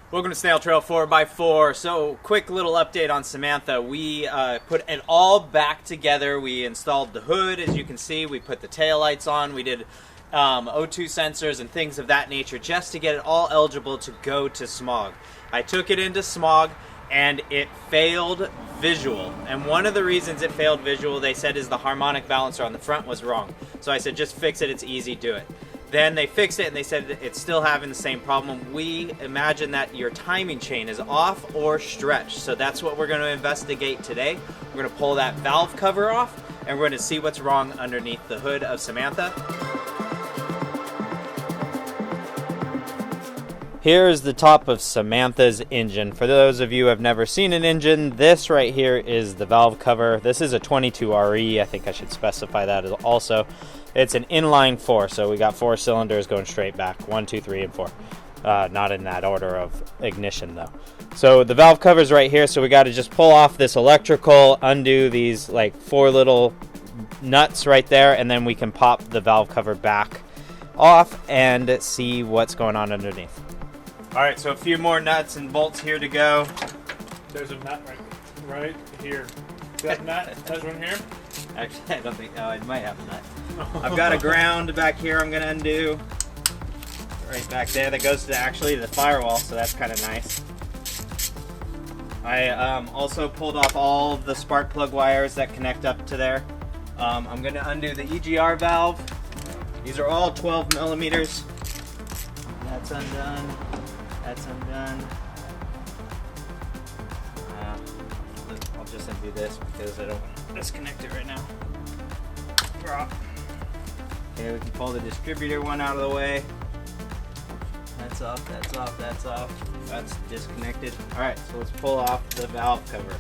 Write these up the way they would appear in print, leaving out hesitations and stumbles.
Welcome to Snail Trail 4x4. So, quick little update on Samantha. We put it all back together. We installed the hood, as you can see. We put the taillights on. We did O2 sensors and things of that nature just to get it all eligible to go to smog. I took it into smog and it failed visual. And one of the reasons it failed visual, they said, is the harmonic balancer on the front was wrong. So I said, just fix it, it's easy, do it. Then they fixed it and they said it's still having the same problem. We imagine that your timing chain is off or stretched. So that's what we're going to investigate today. We're going to pull that valve cover off and we're going to see what's wrong underneath the hood of Samantha. Here's the top of Samantha's engine. For those of you who have never seen an engine, this right here is the valve cover. This is a 22RE. I think I should specify that also. It's an inline 4, so we got 4 cylinders going straight back. 1, 2, 3, and 4. Not in that order of ignition, though. So the valve cover's right here, so we got to just pull off this electrical, undo these like 4 little nuts right there, and then we can pop the valve cover back off and see what's going on underneath. All right, so a few more nuts and bolts here to go. There's a nut right here. That nut, that one here? Actually, I don't think, oh, it might have a nut. I've got a ground back here I'm going to undo. Right back there. That goes to actually the firewall, so that's kind of nice. I also pulled off all of the spark plug wires that connect up to there. I'm going to undo the EGR valve. These are all 12 millimeters. That's undone. That's undone. I'll just undo this because I don't want to disconnect it right now. Okay, we can pull the distributor one out of the way. That's off, that's off, that's off. That's disconnected. Alright, so let's pull off the valve cover.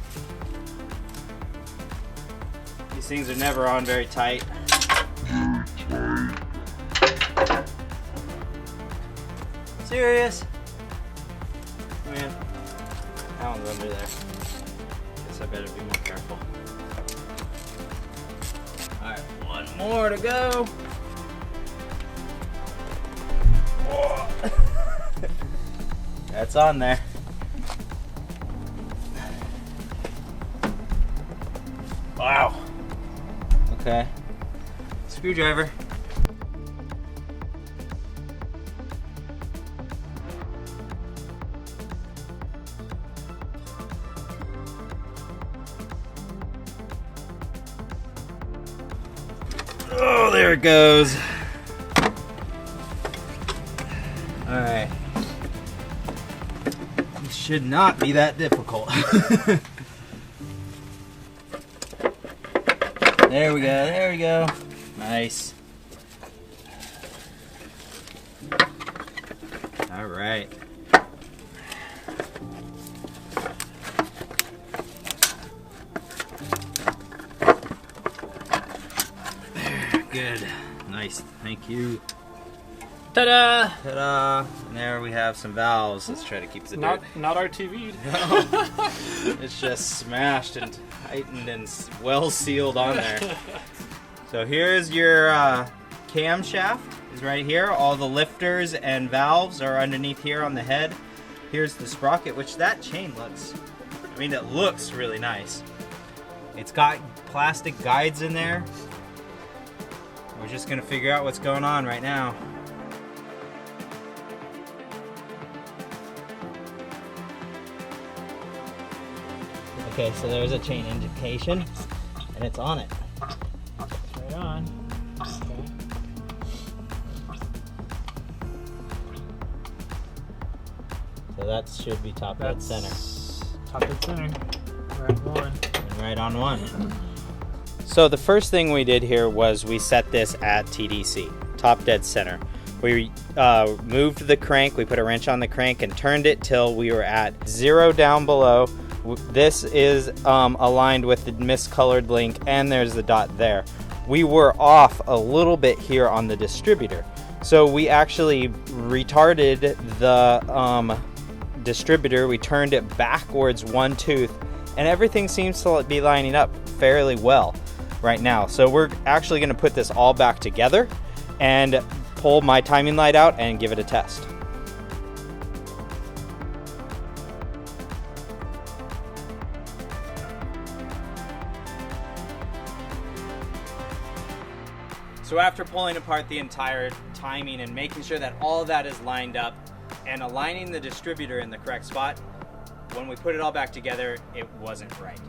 These things are never on very tight. Serious? Man, that one's under there. Guess I better be more careful. Alright, one more to go. That's on there. Wow. Okay. Screwdriver. Oh, there it goes. Alright. It should not be that difficult. There we go, there we go. Nice. Alright. Good. Nice. Thank you. Ta-da! Ta-da! And there we have some valves. Let's try to keep the dirt. Not RTV'd. No. It's just smashed and tightened and well sealed on there. So here's your camshaft. Is right here. All the lifters and valves are underneath here on the head. Here's the sprocket, which that chain looks, I mean, it looks really nice. It's got plastic guides in there. We're just gonna figure out what's going on right now. Okay, so there's a chain indication, and it's on it. It's right on. Okay. So that should be top dead center. Top dead center. Right on one. And right on one. So the first thing we did here was we set this at TDC, top dead center. We moved the crank, we put a wrench on the crank and turned it till we were at 0 down below. This is aligned with the miscolored link, and there's the dot there. We were off a little bit here on the distributor. So we actually retarded the distributor. We turned it backwards 1 tooth, and everything seems to be lining up fairly well right now. So we're actually going to put this all back together and pull my timing light out and give it a test. So after pulling apart the entire timing and making sure that all of that is lined up and aligning the distributor in the correct spot, when we put it all back together, it wasn't right.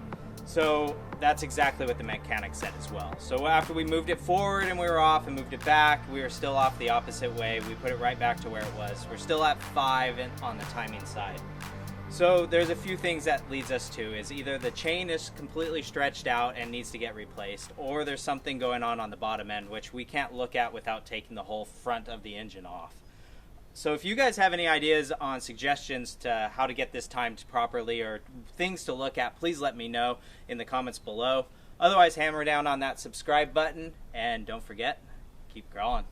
So that's exactly what the mechanic said as well. So after we moved it forward and we were off and moved it back, we were still off the opposite way. We put it right back to where it was. We're still at 5 on the timing side. So there's a few things that leads us to is either the chain is completely stretched out and needs to get replaced, or there's something going on the bottom end, which we can't look at without taking the whole front of the engine off. So if you guys have any ideas on suggestions to how to get this timed properly or things to look at, please let me know in the comments below. Otherwise, hammer down on that subscribe button, and don't forget, keep crawling.